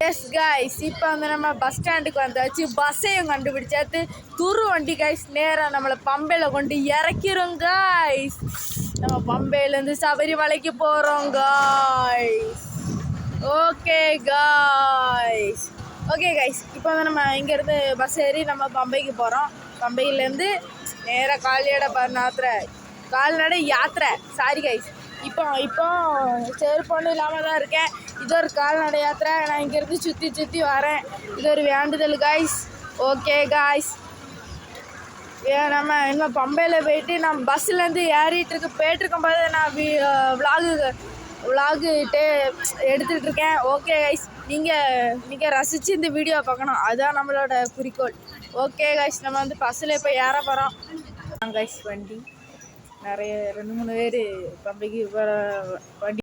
S guys, இப்போ வந்து நம்ம பஸ் ஸ்டாண்டுக்கு வந்தாச்சு. பஸ்ஸையும் கண்டுபிடிச்சாத்து. துரு வண்டி கைஸ் நேராக நம்மளை பம்பையில் கொண்டு இறக்கிறோம் கைஸ். நம்ம பம்பையிலேருந்து சபரிமலைக்கு போகிறோம் guys. Okay guys, okay guys, இப்போ வந்து நம்ம இங்கேருந்து பஸ் ஏறி நம்ம பம்பைக்கு போகிறோம். பம்பையிலேருந்து நேராக கால்நடை யாத்திரை. சாரி கைஸ், இப்போ செருப்பொண்ணு இல்லாமல் தான் இருக்கேன். இது ஒரு கால்நடை யாத்திரை. நான் இங்கேருந்து சுற்றி வரேன். இது ஒரு வேண்டுதல் கைஸ். ஓகே கைஸ், நம்ம இன்னும் பம்பையில் போயிட்டு நம்ம பஸ்ஸுலேருந்து போயிட்டுருக்கும் போது நான் விலாகு எடுத்துகிட்ருக்கேன். ஓகே கைஸ், நீங்கள் ரசித்து இந்த வீடியோ பார்க்கணும், அதுதான் நம்மளோட குறிக்கோள். ஓகே கைஸ், நம்ம வந்து பஸ்ஸில் இப்போ ஏற போகிறோம் கைஸ். வண்டி நிறைய 2-3 பேர் பம்பைக்கு வண்டி